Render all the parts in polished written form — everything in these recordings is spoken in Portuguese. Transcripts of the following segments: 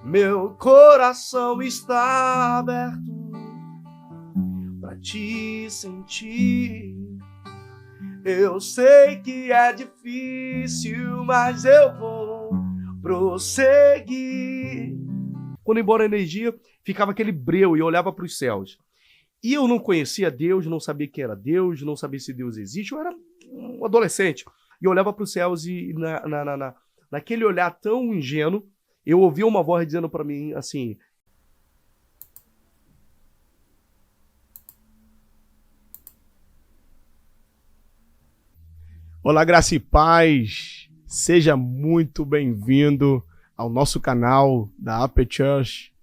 Meu coração está aberto pra te sentir. Eu sei que é difícil, mas eu vou prosseguir. Quando ia embora a energia, ficava aquele breu e eu olhava para os céus. E eu não conhecia Deus, não sabia quem era Deus, não sabia se Deus existe. Eu era um adolescente. E eu olhava para os céus e naquele olhar tão ingênuo, eu ouvia uma voz dizendo para mim assim: olá, graça e paz, seja muito bem-vindo ao nosso canal da Upper Church.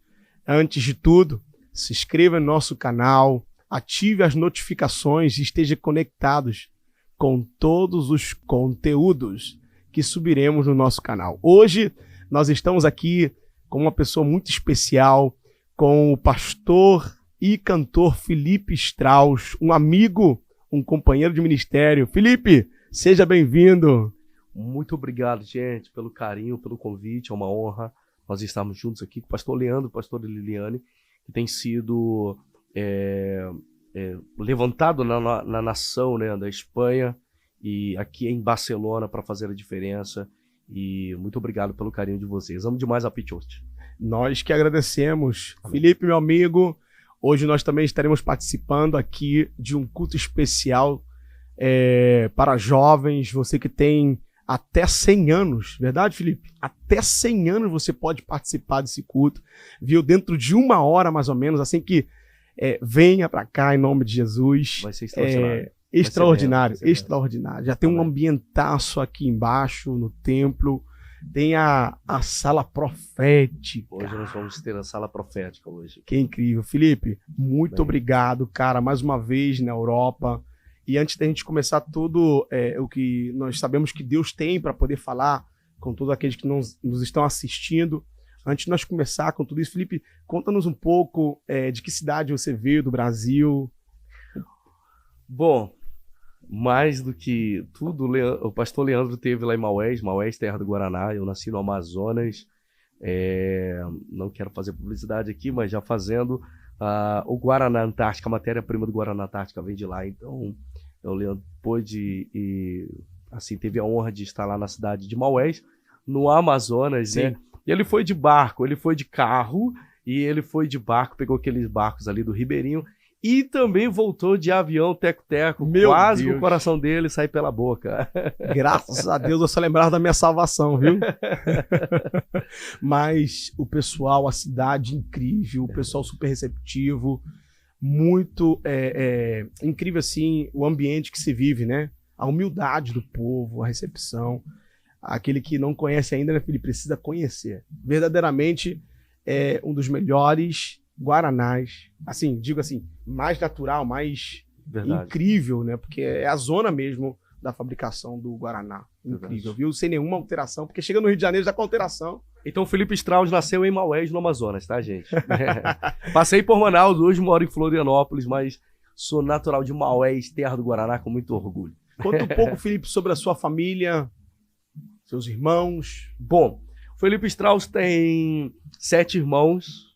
Antes de tudo, se inscreva no nosso canal, ative as notificações e esteja conectados com todos os conteúdos que subiremos no nosso canal. Hoje nós estamos aqui com uma pessoa muito especial, com o pastor e cantor Felipe Strauss, um amigo, um companheiro de ministério. Felipe, seja bem-vindo. Muito obrigado, gente, pelo carinho, pelo convite. É uma honra nós estarmos juntos aqui com o pastor Leandro, pastor Liliane, que tem sido levantado na nação, né, da Espanha e aqui em Barcelona para fazer a diferença. E muito obrigado pelo carinho de vocês. Amo demais a Pichote. Nós que agradecemos. Amém. Felipe, meu amigo, hoje nós também estaremos participando aqui de um culto especial para jovens, você que tem até 100 anos, verdade, Felipe? Até 100 anos você pode participar desse culto, viu? Dentro de 1 hora, mais ou menos, assim que venha para cá em nome de Jesus. Vai ser extraordinário. Extraordinário, extraordinário. Já tem um ambientaço aqui embaixo no templo, tem a sala profética. Hoje nós vamos ter a sala profética hoje. Que incrível. Felipe, muito obrigado, cara, mais uma vez na Europa. E antes da gente começar tudo o que nós sabemos que Deus tem para poder falar com todos aqueles que nos estão assistindo, antes de nós começar com tudo isso, Felipe, conta-nos um pouco de que cidade você veio do Brasil. Bom, mais do que tudo, o pastor Leandro teve lá em Maués, terra do Guaraná. Eu nasci no Amazonas. Não quero fazer publicidade aqui, mas já fazendo o Guaraná Antártica, a matéria-prima do Guaraná Antártica vem de lá. Então, o Leandro pôde teve a honra de estar lá na cidade de Maués, no Amazonas, né? E ele foi de barco, ele foi de carro e ele foi de barco, pegou aqueles barcos ali do Ribeirinho e também voltou de avião teco-teco, quase que o coração dele sai pela boca. Graças a Deus eu só lembrava da minha salvação, viu? Mas o pessoal, a cidade incrível, o pessoal super receptivo, muito incrível assim o ambiente que se vive, né? A humildade do povo, a recepção. Aquele que não conhece ainda, né, ele precisa conhecer. Verdadeiramente é um dos melhores guaranás, assim, digo assim, mais natural, mais incrível, né? Porque é a zona mesmo da fabricação do Guaraná. Incrível, viu? Sem nenhuma alteração, porque chega no Rio de Janeiro já com alteração. Então o Felipe Strauss nasceu em Maués, no Amazonas, tá, gente? Passei por Manaus, hoje moro em Florianópolis, mas sou natural de Maués, terra do Guaraná, com muito orgulho. Conta um pouco, Felipe, sobre a sua família, seus irmãos. Bom, o Felipe Strauss tem 7 irmãos.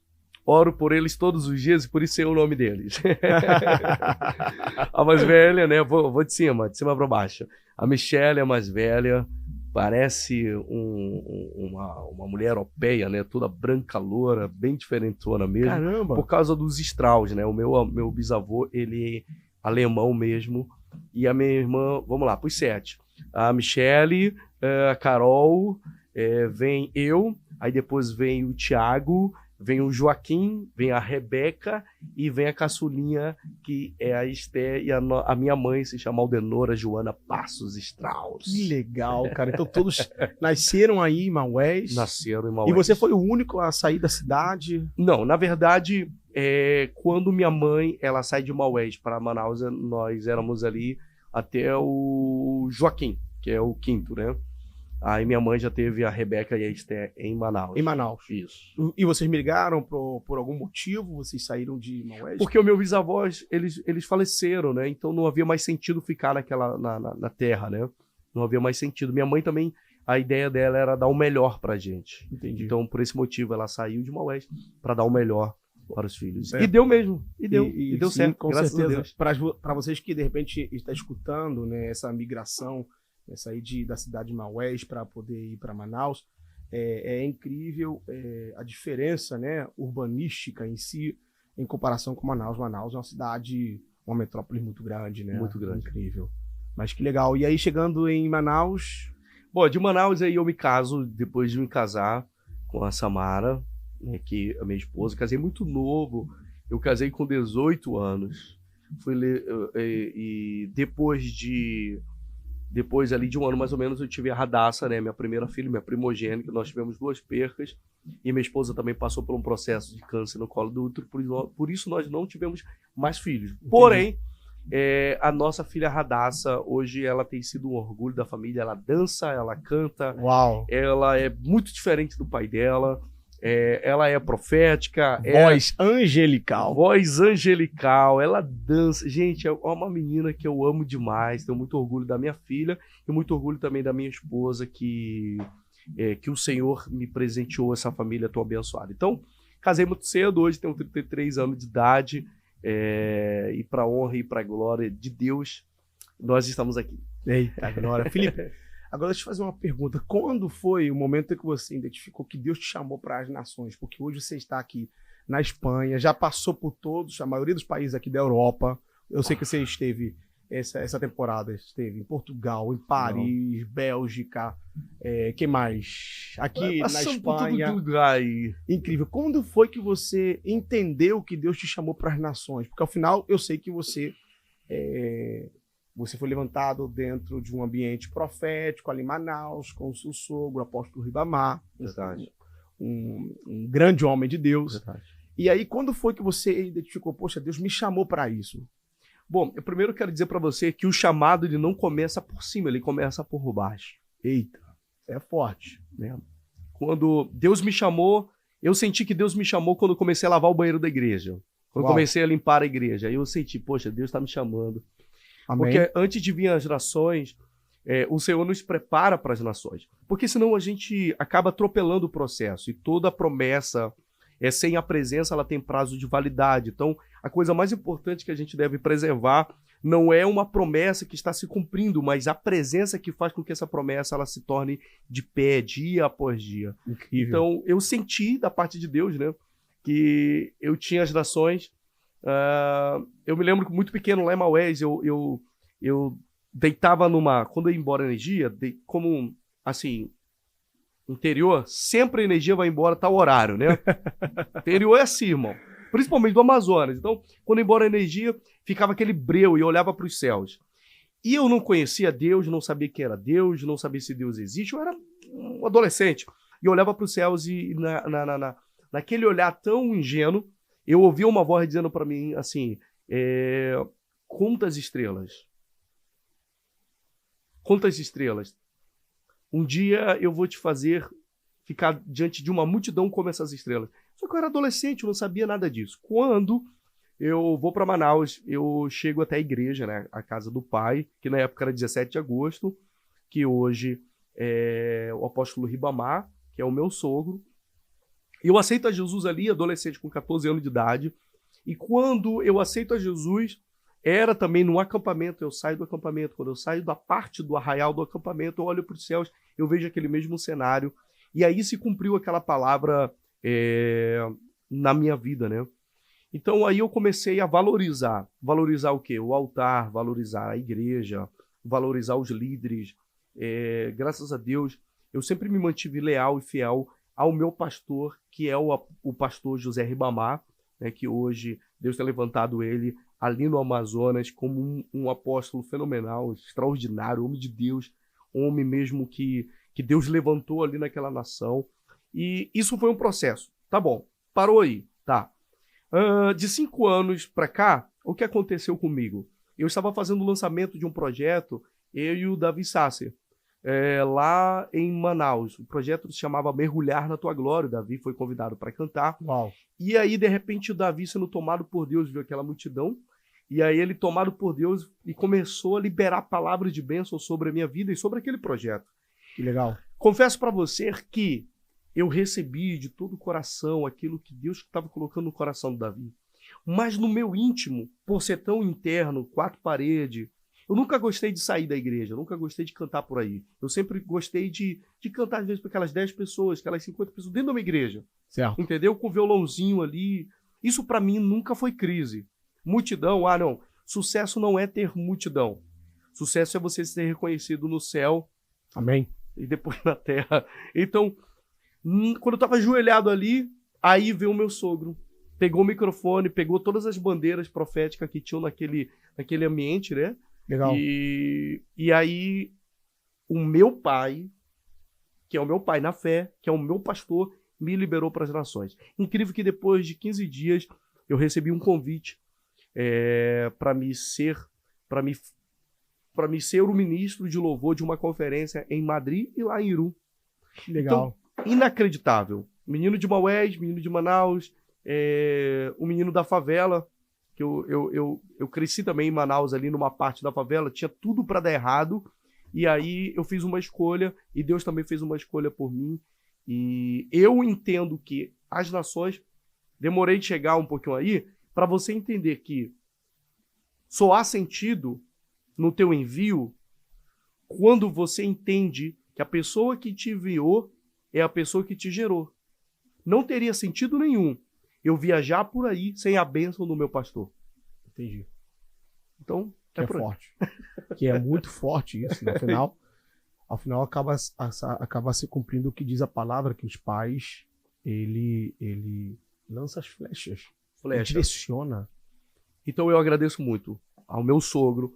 Oro por eles todos os dias e por isso sei o nome deles. A mais velha, né? Vou de cima para baixo. A Michelle é a mais velha, parece uma mulher europeia, né? Toda branca, loura, bem diferentona mesmo. Caramba! Por causa dos Strauss, né? O meu bisavô, ele é alemão mesmo. E a minha irmã, vamos lá, pros 7. A Michelle, a Carol, vem eu, aí depois vem o Tiago, vem o Joaquim, vem a Rebeca e vem a caçulinha, que é a Esther, e a minha mãe se chama Aldenora Joana Passos Strauss. Que legal, cara. Então todos nasceram aí em Maués? Nasceram em Maués. E você foi o único a sair da cidade? Não, na verdade, quando minha mãe ela sai de Maués para Manaus, nós éramos ali até o Joaquim, que é o 5º, né? Aí minha mãe já teve a Rebeca e a Esther em Manaus. Em Manaus. Isso. E vocês migraram por algum motivo? Vocês saíram de Maués? Porque os meus bisavós, eles faleceram, né? Então não havia mais sentido ficar na terra, né? Não havia mais sentido. Minha mãe também, a ideia dela era dar o melhor pra gente. Entendi. Então, por esse motivo, ela saiu de Maués para dar o melhor para os filhos. É. E deu mesmo. E deu Sim, certo, com graças a certeza. Deus. Para vocês que de repente estão escutando, né, essa migração, sair da cidade de Maués para poder ir para Manaus, é incrível a diferença, né, urbanística em si, em comparação com Manaus. Manaus é uma cidade, uma metrópole muito grande, né? Muito grande. Incrível. Mas que legal. E aí, chegando em Manaus... Bom, de Manaus aí eu me caso, depois de me casar com a Samara, né, que é a minha esposa. Casei muito novo. Eu casei com 18 anos. E depois ali de um ano mais ou menos eu tive a Radassa, né, minha primeira filha, minha primogênita. Nós tivemos 2 percas e minha esposa também passou por um processo de câncer no colo do útero, por isso nós não tivemos mais filhos. Entendi. Porém, a nossa filha Radassa, hoje ela tem sido um orgulho da família. Ela dança, ela canta. Uau! Ela é muito diferente do pai dela. Ela é profética. Voz angelical. Voz angelical. Ela dança. Gente, é uma menina que eu amo demais. Tenho muito orgulho da minha filha e muito orgulho também da minha esposa, que o Senhor me presenteou essa família tão abençoada. Então, casei muito cedo. Hoje tenho 33 anos de idade. E para a honra e para a glória de Deus, nós estamos aqui. Eita, glória. Felipe, agora deixa eu te fazer uma pergunta. Quando foi o momento em que você identificou que Deus te chamou para as nações? Porque hoje você está aqui na Espanha, já passou por todos, a maioria dos países aqui da Europa. Eu sei que você esteve, essa temporada, esteve em Portugal, em Paris, Bélgica, que mais? Aqui na Espanha. Por todo lugar aí. Incrível. Quando foi que você entendeu que Deus te chamou para as nações? Porque ao final eu sei que você foi levantado dentro de um ambiente profético ali em Manaus, com o seu sogro, o apóstolo Ribamar, um grande homem de Deus. Verdade. E aí, quando foi que você identificou, poxa, Deus me chamou para isso? Bom, eu primeiro quero dizer para você que o chamado ele não começa por cima, ele começa por baixo. Eita, é forte. Né? Quando Deus me chamou, eu senti que Deus me chamou quando eu comecei a lavar o banheiro da igreja. Quando eu comecei a limpar a igreja. Aí eu senti, poxa, Deus está me chamando. Amém. Porque antes de vir as nações, o Senhor nos prepara para as nações. Porque senão a gente acaba atropelando o processo. E toda promessa, sem a presença, ela tem prazo de validade. Então, a coisa mais importante que a gente deve preservar não é uma promessa que está se cumprindo, mas a presença que faz com que essa promessa ela se torne de pé, dia após dia. Incrível. Então, eu senti da parte de Deus, né, que eu tinha as nações. Eu me lembro que muito pequeno lá em Maués, eu deitava quando eu ia embora a energia, como assim, interior, sempre a energia vai embora tal horário, né? Interior é assim, irmão. Principalmente do Amazonas. Então, quando ia embora a energia, ficava aquele breu e eu olhava para os céus. E eu não conhecia Deus, não sabia quem era Deus, não sabia se Deus existe. Eu era um adolescente. E eu olhava para os céus e naquele olhar tão ingênuo, eu ouvia uma voz dizendo para mim assim, conta as estrelas. Conta as estrelas. Um dia eu vou te fazer ficar diante de uma multidão como essas estrelas. Só que eu era adolescente, eu não sabia nada disso. Quando eu vou para Manaus, eu chego até a igreja, né, a casa do pai, que na época era 17 de agosto, que hoje é o apóstolo Ribamar, que é o meu sogro. E eu aceito a Jesus ali, adolescente com 14 anos de idade. E quando eu aceito a Jesus, era também no acampamento. Eu saio do acampamento. Quando eu saio da parte do arraial do acampamento, eu olho para os céus, eu vejo aquele mesmo cenário. E aí se cumpriu aquela palavra na minha vida, né? Então aí eu comecei a valorizar. Valorizar o quê? O altar, valorizar a igreja, valorizar os líderes. Graças a Deus, eu sempre me mantive leal e fiel ao meu pastor, que é o pastor José Ribamar, né, que hoje Deus tem levantado ele ali no Amazonas como um apóstolo fenomenal, extraordinário, homem de Deus, homem mesmo que Deus levantou ali naquela nação. E isso foi um processo. Tá bom, parou aí, tá. De 5 anos para cá, o que aconteceu comigo? Eu estava fazendo o lançamento de um projeto, eu e o Davi Sasser, lá em Manaus. O projeto se chamava Mergulhar na Tua Glória. O Davi foi convidado para cantar. Uau. E aí, de repente, o Davi, sendo tomado por Deus, viu aquela multidão. E aí ele, tomado por Deus, e começou a liberar palavras de bênção sobre a minha vida e sobre aquele projeto. Que legal. Confesso para você que eu recebi de todo o coração aquilo que Deus estava colocando no coração do Davi. Mas no meu íntimo, por ser tão interno, quatro paredes, eu nunca gostei de sair da igreja, eu nunca gostei de cantar por aí. Eu sempre gostei de cantar, às vezes, para aquelas 10 pessoas, aquelas 50 pessoas dentro de uma igreja. Certo. Entendeu? Com o violãozinho ali. Isso para mim nunca foi crise. Multidão, não. Sucesso não é ter multidão. Sucesso é você ser reconhecido no céu. Amém. E depois na terra. Então, quando eu estava ajoelhado ali, aí veio o meu sogro. Pegou o microfone, pegou todas as bandeiras proféticas que tinham naquele ambiente, né? Legal. E aí, o meu pai, que é o meu pai na fé, que é o meu pastor, me liberou para as nações. Incrível que depois de 15 dias, eu recebi um convite para me ser o ministro de louvor de uma conferência em Madrid e lá em Iru. Legal. Então, inacreditável. Menino de Maués, menino de Manaus, um menino da favela, que eu cresci também em Manaus, ali numa parte da favela, tinha tudo para dar errado, e aí eu fiz uma escolha, e Deus também fez uma escolha por mim, e eu entendo que as nações, demorei de chegar um pouquinho aí, para você entender que só há sentido no teu envio quando você entende que a pessoa que te enviou é a pessoa que te gerou. Não teria sentido nenhum eu viajar por aí sem a bênção do meu pastor. Entendi. Então, que é forte. Que é muito forte isso, no final. Ao final acaba se cumprindo o que diz a palavra, que os pais, ele lança as flechas. Direciona. Então eu agradeço muito ao meu sogro.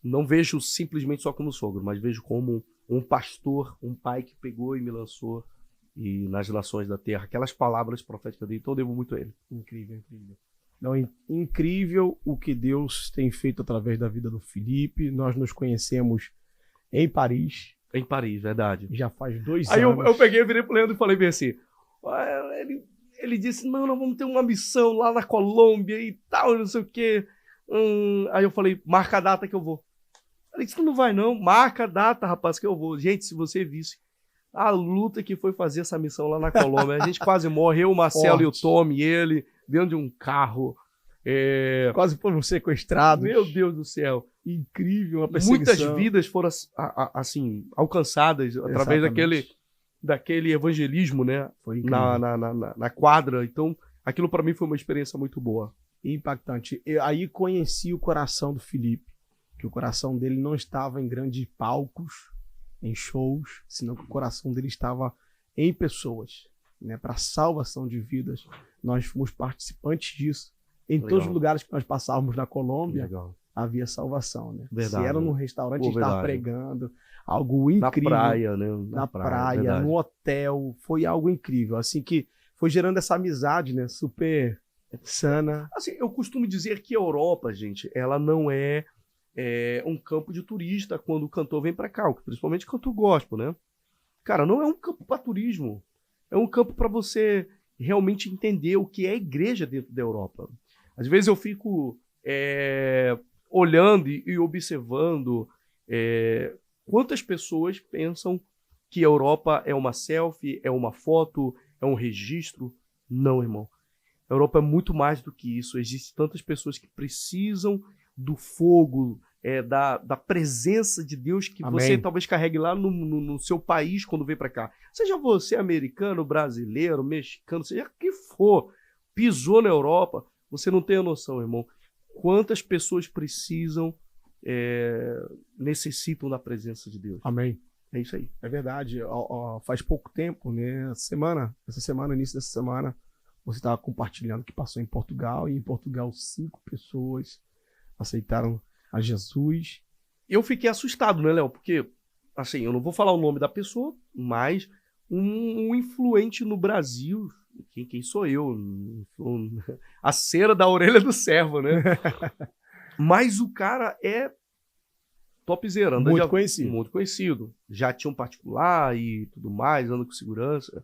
Não vejo simplesmente só como sogro, mas vejo como um pastor, um pai que pegou e me lançou e nas nações da terra. Aquelas palavras proféticas dele, então eu devo muito a ele. Incrível, incrível. Não, incrível o que Deus tem feito através da vida do Felipe. Nós nos conhecemos em Paris. Em Paris, verdade. Já faz 2 Aí anos. Eu peguei, virei pro Leandro e falei bem assim, ele disse, não, nós vamos ter uma missão lá na Colômbia e tal, não sei o quê. Aí eu falei, marca a data que eu vou. Ele disse, não vai não, marca a data, rapaz, que eu vou. Gente, se você visse a luta que foi fazer essa missão lá na Colômbia, a gente quase morre, eu, o Marcelo e o Tom e ele, dentro de um carro. Quase foram sequestrados. Meu Deus do céu. Incrível, uma perseguição. Muitas vidas foram assim, alcançadas através daquele evangelismo, né? Foi na quadra. Então, aquilo para mim foi uma experiência muito boa. Impactante. Aí conheci o coração do Felipe, que o coração dele não estava em grandes palcos, em shows, senão que o coração dele estava em pessoas, né? Para salvação de vidas. Nós fomos participantes disso. Em todos os lugares que nós passávamos na Colômbia, havia salvação, né? Verdade. Se era num restaurante, a gente estava pregando, algo incrível. Na praia, né? Na praia, no hotel, foi algo incrível. Assim que foi gerando essa amizade, né? Super sana. Assim, eu costumo dizer que a Europa, gente, ela não é um campo de turista quando o cantor vem para cá, principalmente cantor gospel, né? Cara, não é um campo para turismo. É um campo para você realmente entender o que é a igreja dentro da Europa. Às vezes eu fico olhando e observando quantas pessoas pensam que a Europa é uma selfie, é uma foto, é um registro. Não, irmão. A Europa é muito mais do que isso. Existem tantas pessoas que precisam do fogo, da presença de Deus que Amém. Você talvez carregue lá no seu país quando vem para cá. Seja você americano, brasileiro, mexicano, seja o que for, pisou na Europa, você não tem a noção, irmão, quantas pessoas precisam, necessitam da presença de Deus. Amém. É isso aí. É verdade. Faz pouco tempo, né? Início dessa semana, você estava compartilhando que passou em Portugal, e em Portugal 5 pessoas aceitaram a Jesus. Eu fiquei assustado, né, Léo? Porque, assim, eu não vou falar o nome da pessoa, mas um influente no Brasil, quem sou eu? A cera da orelha do servo, né? Mas o cara é topzera. Muito conhecido. Muito conhecido. Já tinha um particular e tudo mais, anda com segurança.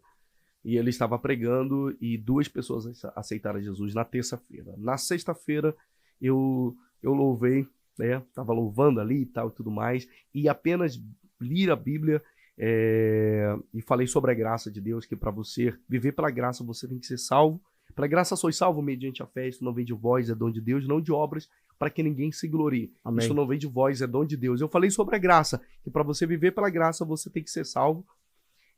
E ele estava pregando e 2 pessoas aceitaram Jesus na terça-feira. Na sexta-feira, eu louvei, né? Tava louvando ali e tal e tudo mais. E apenas li a Bíblia, E falei sobre a graça de Deus, que para você viver pela graça, você tem que ser salvo. Pela graça sois salvo mediante a fé, isso não vem de vós, é dom de Deus, não de obras, para que ninguém se glorie. Amém. Isso não vem de vós, é dom de Deus. Eu falei sobre a graça, que para você viver pela graça, você tem que ser salvo.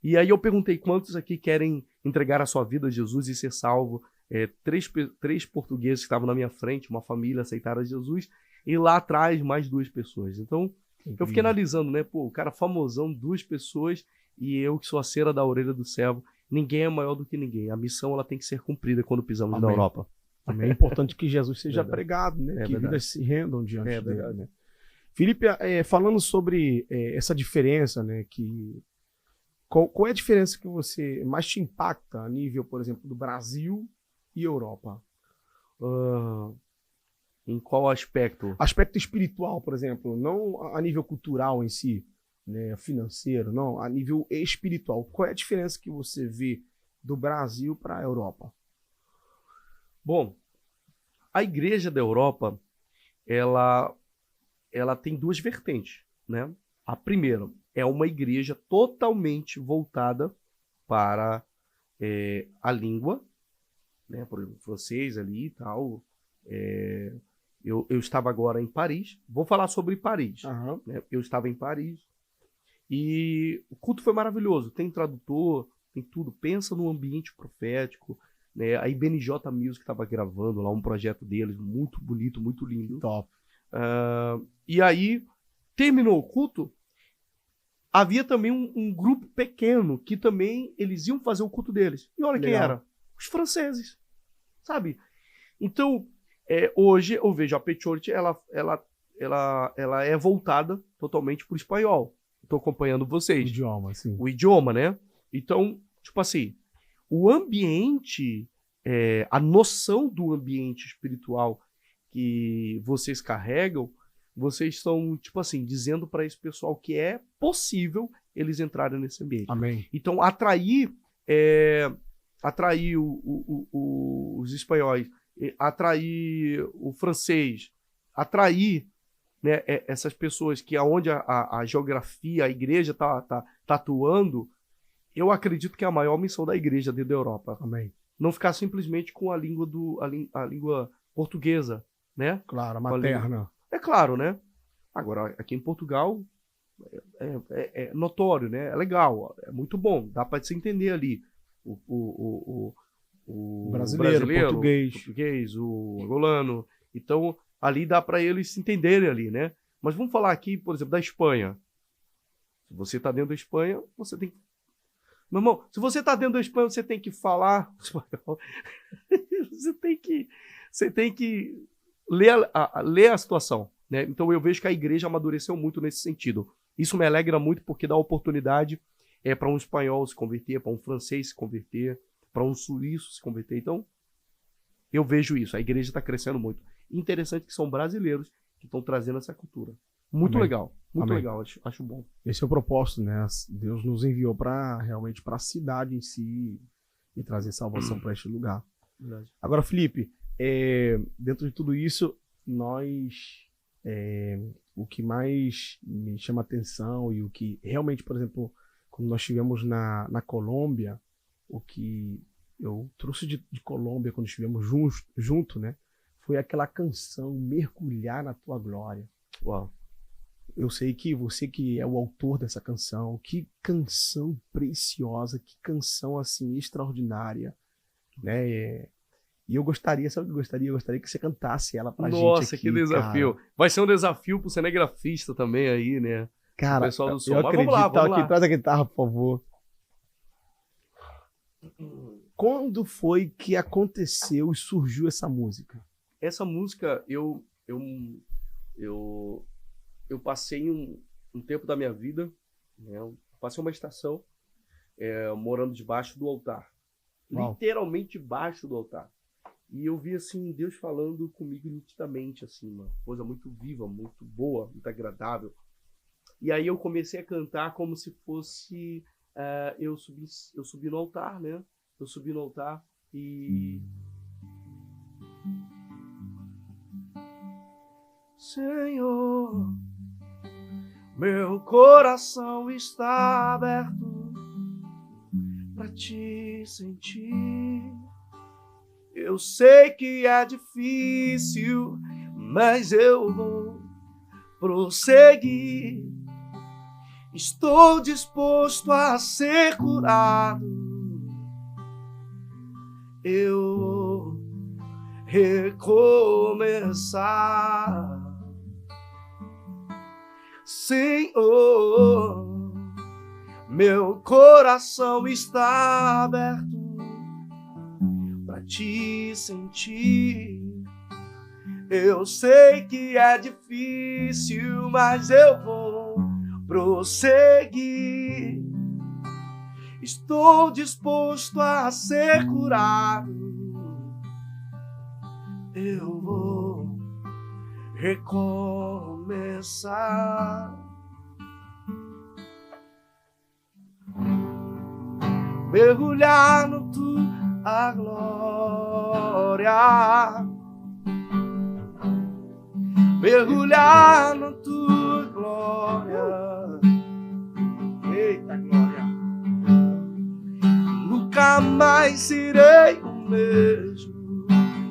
E aí eu perguntei quantos aqui querem entregar a sua vida a Jesus e ser salvo. Três portugueses que estavam na minha frente, uma família, aceitaram a Jesus, e lá atrás mais 2 pessoas. Então, eu fiquei analisando, né? Pô, o cara famosão, 2 pessoas, e eu que sou a cera da orelha do servo. Ninguém é maior do que ninguém. A missão ela tem que ser cumprida quando pisamos Amém. na Europa. Também é importante que Jesus seja Verdade. pregado, né? Que Verdade. vidas se rendam diante dele, verdade. né? Felipe, falando sobre essa diferença, né? Qual é a diferença que você mais te impacta a nível, por exemplo, do Brasil e Europa? Em qual aspecto? Aspecto espiritual, por exemplo, não a nível cultural em si, né, financeiro, não, a nível espiritual. Qual é a diferença que você vê do Brasil para a Europa? Bom, a igreja da Europa, ela tem 2 vertentes, né? A primeira é uma igreja totalmente voltada para a língua, né? Por exemplo, francês ali e tal. Eu estava agora em Paris. Vou falar sobre Paris. Aham. Né? Eu estava em Paris e o culto foi maravilhoso. Tem tradutor, tem tudo. Pensa num ambiente profético. Né? A IBNJ Music estava gravando lá um projeto deles, muito bonito, muito lindo. Top. E aí, terminou o culto, havia também um grupo pequeno que também eles iam fazer o culto deles. E olha quem Legal. era? Os franceses, sabe? Então, hoje eu vejo a Pet Church, ela é voltada totalmente para o espanhol. Estou acompanhando O vocês. idioma, sim. O idioma, né? Então, tipo assim, o ambiente, a noção do ambiente espiritual que vocês carregam, vocês estão, tipo assim, dizendo para esse pessoal que é possível eles entrarem nesse ambiente. Amém. Então, atrair os espanhóis, atrair o francês, atrair, né, essas pessoas que aonde a geografia, a igreja tá atuando, eu acredito que é a maior missão da igreja dentro da Europa. Amém. Não ficar simplesmente com a língua a língua portuguesa, né? Claro, a materna. É claro, né? Agora, aqui em Portugal, é notório, né? É legal, é muito bom, dá para se entender ali. O Brasileiro, português, o angolano. Então, ali dá para eles se entenderem ali, né? Mas vamos falar aqui, por exemplo, da Espanha. Se você está dentro da Espanha, você tem que... Meu irmão, se você está dentro da Espanha, você tem que falar espanhol. Você tem que ler a situação, né? Então eu vejo que a igreja amadureceu muito nesse sentido. Isso me alegra muito porque dá oportunidade para um espanhol se converter, para um francês se converter, para um suíço se converter. Então, eu vejo isso. A igreja está crescendo muito. Interessante que são brasileiros que estão trazendo essa cultura. Muito Amém. legal. Muito Amém. legal. Acho bom. Esse é o propósito, né? Deus nos enviou realmente para a cidade em si e trazer salvação para este lugar. Verdade. Agora, Felipe, dentro de tudo isso, o que mais me chama atenção e o que realmente, por exemplo, quando nós estivemos na Colômbia, o que eu trouxe de Colômbia quando estivemos junto, né? Foi aquela canção Mergulhar na Tua Glória. Uau. Eu sei que você que é o autor dessa canção, que canção preciosa, que canção assim extraordinária, né? E eu gostaria, sabe o que eu gostaria que você cantasse ela pra gente aqui. Nossa, que desafio. Cara. Vai ser um desafio pro cinegrafista também aí, né? Cara, O pessoal do som. eu Mas acredito. vamos lá. Aqui, traz a guitarra, por favor. Quando foi que aconteceu e surgiu essa música? Essa música, eu passei um tempo da minha vida, né? Eu passei uma estação morando debaixo do altar. Uau. Literalmente debaixo do altar. E eu vi, assim, Deus falando comigo nitidamente, assim, uma coisa muito viva, muito boa, muito agradável. E aí eu comecei a cantar como se fosse... eu subi no altar, né? Eu subi no altar e... Senhor, Meu coração está aberto pra te sentir. Eu sei que é difícil, mas eu vou prosseguir. Estou disposto a ser curado. Eu vou recomeçar. Senhor, meu coração está aberto pra te sentir. Eu sei que é difícil, mas eu vou prosseguir. Estou disposto a ser curado. Eu vou recomeçar. Mergulhar no tua glória. Mergulhar na tua glória. Eita glória. Nunca mais serei o mesmo.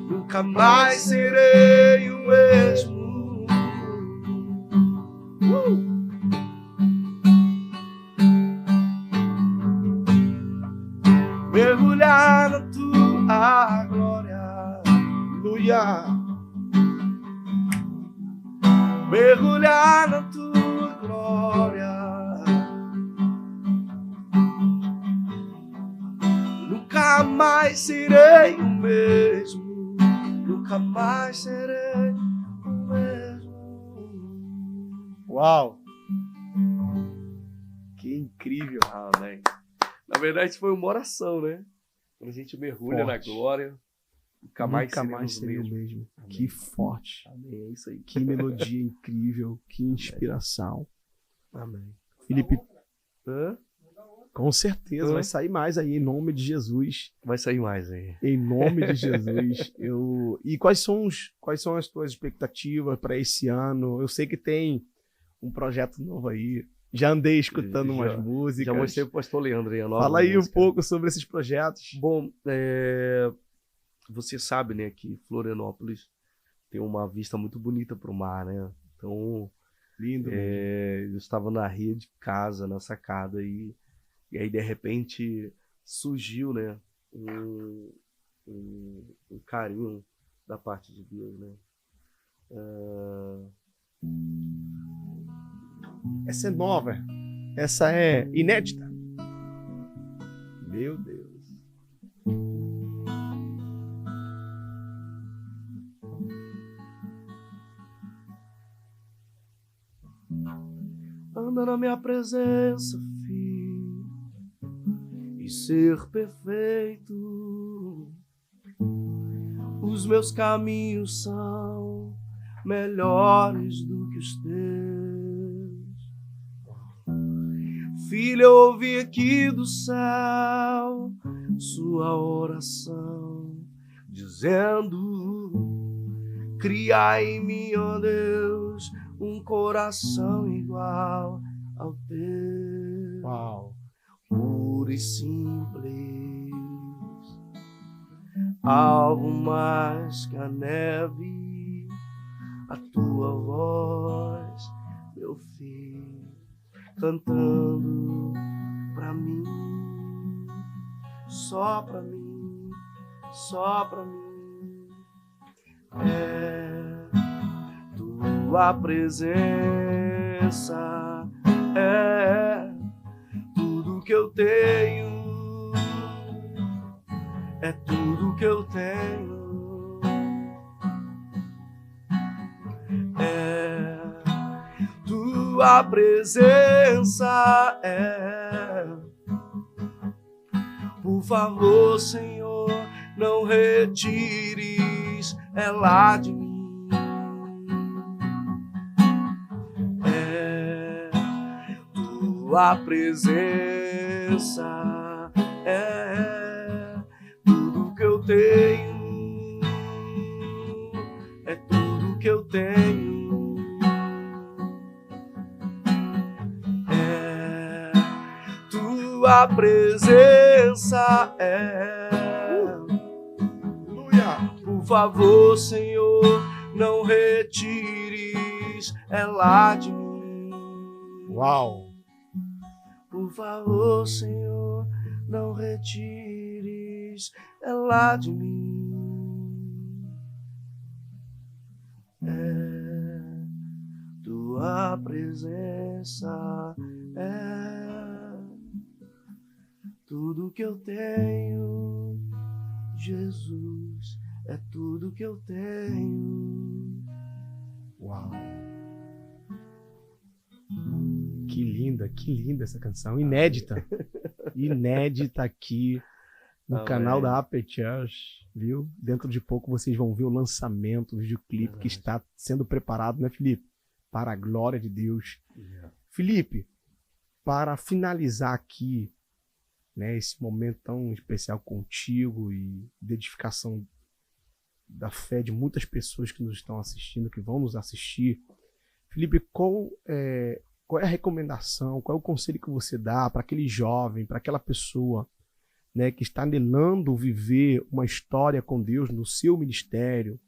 Nunca mais serei o mesmo. Mergulhar na tua glória. Aleluia. Mergulhar na tua glória. Nunca mais serei o mesmo. Nunca mais serei o mesmo. Uau! Que incrível! Amém. Na verdade, foi uma oração, né? Quando a gente mergulha na glória, nunca mais seria o mesmo. Que forte. Amém. É isso aí. Que melodia incrível. Que inspiração. Amém. Felipe, Hã? com certeza vai sair mais aí, em nome de Jesus. Vai sair mais aí. Em nome de Jesus. E quais são as tuas expectativas para esse ano? Eu sei que tem um projeto novo aí. Já andei escutando umas músicas. Já mostrei pro pastor Leandro aí a nova Fala aí música. um pouco sobre esses projetos. Bom, você sabe, né, que Florianópolis tem uma vista muito bonita pro mar, né? Então, lindo. Eu estava na ria de casa, na sacada, e aí de repente surgiu, né, um carinho da parte de Deus, né? Essa é nova. Essa é inédita. Meu Deus. Anda na minha presença, filho, e ser perfeito. Os meus caminhos são melhores do que os teus. Filho, eu ouvi aqui do céu sua oração, dizendo: cria em mim, ó Deus, um coração igual ao teu. Uau. Puro e simples, algo mais que a neve, a tua voz, meu filho, cantando pra mim, só pra mim, só pra mim. É tua presença, é tudo que eu tenho, é tudo que eu tenho. É tua presença, é. Por favor, Senhor, não retires ela de mim. É tua presença, é tudo que eu tenho, é tudo que eu tenho. tua presença é. Por favor, Senhor, não retires ela de mim. Uau! Por favor, Senhor, não retires ela de mim. É tua presença é tudo que eu tenho, Jesus, é tudo que eu tenho. Uau! Que linda essa canção, inédita. Inédita aqui no canal da Aperture, viu? Dentro de pouco vocês vão ver o lançamento, o videoclipe que está sendo preparado, né, Felipe? Para a glória de Deus. Felipe, para finalizar aqui, né, esse momento tão especial contigo e de edificação da fé de muitas pessoas que nos estão assistindo, que vão nos assistir, Felipe, qual é a recomendação, qual é o conselho que você dá para aquele jovem, para aquela pessoa, né, que está anelando viver uma história com Deus no seu ministério,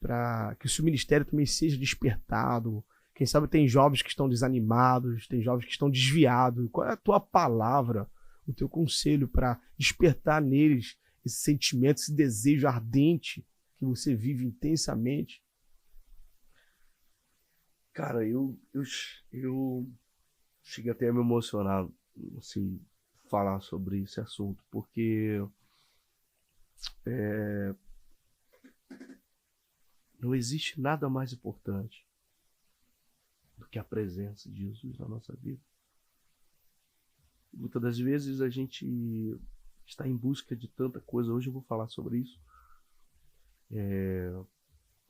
para que o seu ministério também seja despertado? Quem sabe tem jovens que estão desanimados, tem jovens que estão desviados. Qual é a tua palavra, o teu conselho para despertar neles esse sentimento, esse desejo ardente que você vive intensamente? Cara, eu cheguei até a me emocionar, assim, falar sobre esse assunto, porque não existe nada mais importante do que a presença de Jesus na nossa vida. Muitas das vezes a gente está em busca de tanta coisa. Hoje eu vou falar sobre isso.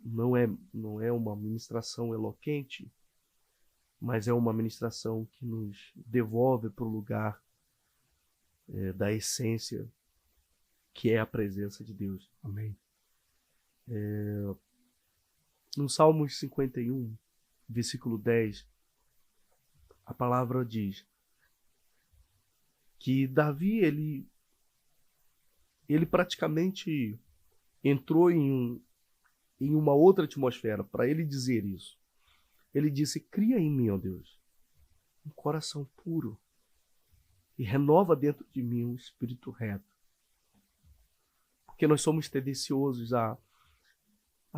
Não é uma ministração eloquente, mas é uma ministração que nos devolve para o lugar da essência, que é a presença de Deus. Amém. No Salmos 51, versículo 10, a palavra diz que Davi, ele praticamente entrou em uma outra atmosfera para ele dizer isso. Ele disse: cria em mim, ó Deus, um coração puro e renova dentro de mim um espírito reto. Porque nós somos tendenciosos a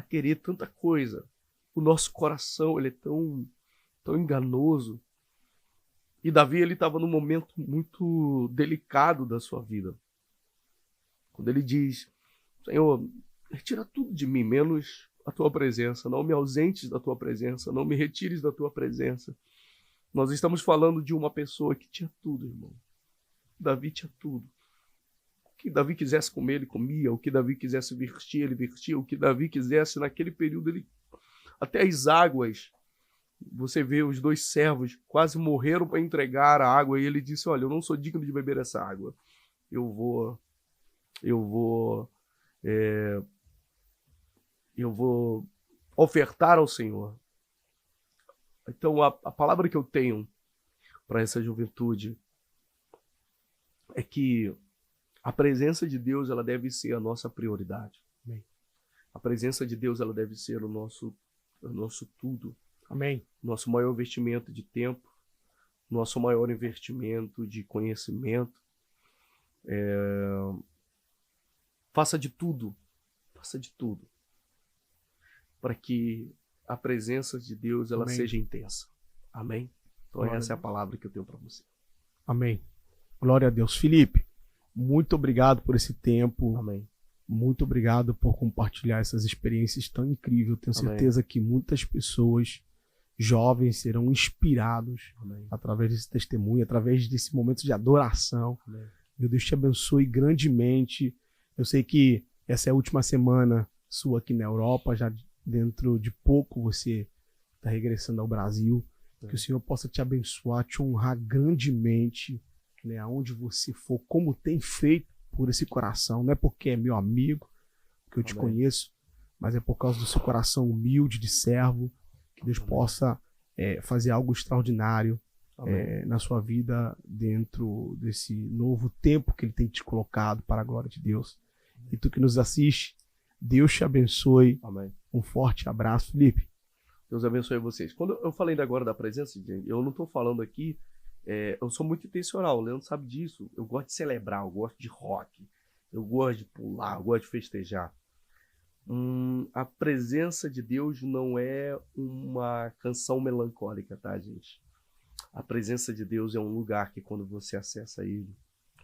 querer tanta coisa. O nosso coração, ele é tão enganoso. E Davi, ele estava num momento muito delicado da sua vida. Quando ele diz: Senhor, retira tudo de mim, menos a tua presença. Não me ausentes da tua presença. Não me retires da tua presença. Nós estamos falando de uma pessoa que tinha tudo, irmão. Davi tinha tudo. O que Davi quisesse comer, ele comia. O que Davi quisesse vestir, ele vestia. O que Davi quisesse, naquele período, ele... Até as águas. Você vê, os dois servos quase morreram para entregar a água. E ele disse: olha, eu não sou digno de beber essa água. Eu vou ofertar ao Senhor. Então, a palavra que eu tenho para essa juventude é que a presença de Deus, ela deve ser a nossa prioridade. Amém. A presença de Deus, ela deve ser o nosso tudo. Amém. Nosso maior investimento de tempo, nosso maior investimento de conhecimento. Faça de tudo para que a presença de Deus, ela Amém. seja intensa. Amém? Então Glória essa é a palavra que eu tenho para você. Amém. Glória a Deus. Felipe, muito obrigado por esse tempo. Amém. Muito obrigado por compartilhar essas experiências tão incríveis. Tenho Amém. certeza que muitas pessoas, jovens, serão inspirados Amém. através desse testemunho, através desse momento de adoração. Amém. Meu Deus te abençoe grandemente. Eu sei que essa é a última semana sua aqui na Europa. Já dentro de pouco você está regressando ao Brasil. Que o Senhor possa te abençoar, te honrar grandemente, né, aonde você for, como tem feito por esse coração. Não é porque é meu amigo, que eu te Amém. conheço, mas é por causa do seu coração humilde de servo. Que Deus Amém. possa fazer algo extraordinário na sua vida dentro desse novo tempo que ele tem te colocado para a glória de Deus. E tu que nos assiste, Deus te abençoe. Amém. Um forte abraço, Felipe. Deus abençoe vocês. Quando eu falei agora da presença de Deus, eu não estou falando aqui, eu sou muito intencional, o Leandro sabe disso. Eu gosto de celebrar, eu gosto de rock, eu gosto de pular, eu gosto de festejar. A presença de Deus não é uma canção melancólica, tá, gente? A presença de Deus é um lugar que quando você acessa ele,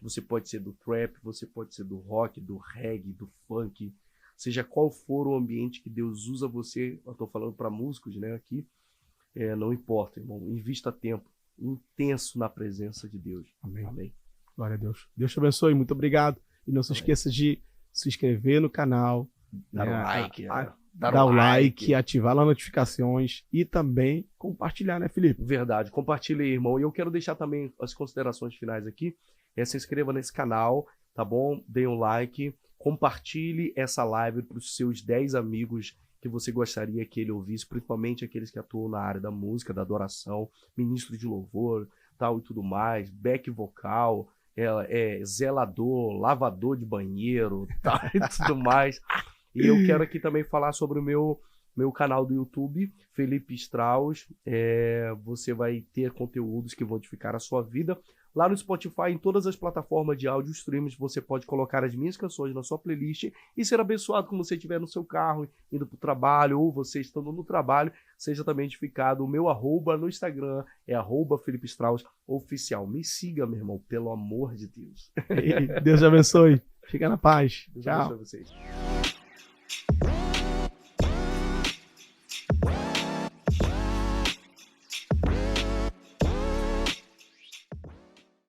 você pode ser do trap, você pode ser do rock, do reggae, do funk, seja qual for o ambiente que Deus usa você, eu estou falando para músicos, né, aqui, não importa, irmão, invista tempo intenso na presença de Deus. Amém. Amém. Glória a Deus. Deus te abençoe, muito obrigado. E não se esqueça de se inscrever no canal, Dar o like, dar o like, ativar as notificações e também compartilhar, né, Felipe? Verdade, compartilhe aí, irmão. E eu quero deixar também as considerações finais aqui. Se inscreva nesse canal, tá bom? Dê um like, compartilhe essa live para os seus 10 amigos que você gostaria que ele ouvisse, principalmente aqueles que atuam na área da música, da adoração, ministro de louvor, tal e tudo mais, back vocal, zelador, lavador de banheiro, tal e tudo mais. E eu quero aqui também falar sobre o meu canal do YouTube, Felipe Strauss. Você vai ter conteúdos que vão edificar a sua vida. Lá no Spotify, em todas as plataformas de áudio streams, você pode colocar as minhas canções na sua playlist e ser abençoado quando você estiver no seu carro, indo para o trabalho, ou você estando no trabalho, seja também edificado. O meu arroba no Instagram é @Felipe Strauss oficial. Me siga, meu irmão, pelo amor de Deus. Deus te abençoe. Fica na paz. Deus Tchau. abençoe vocês.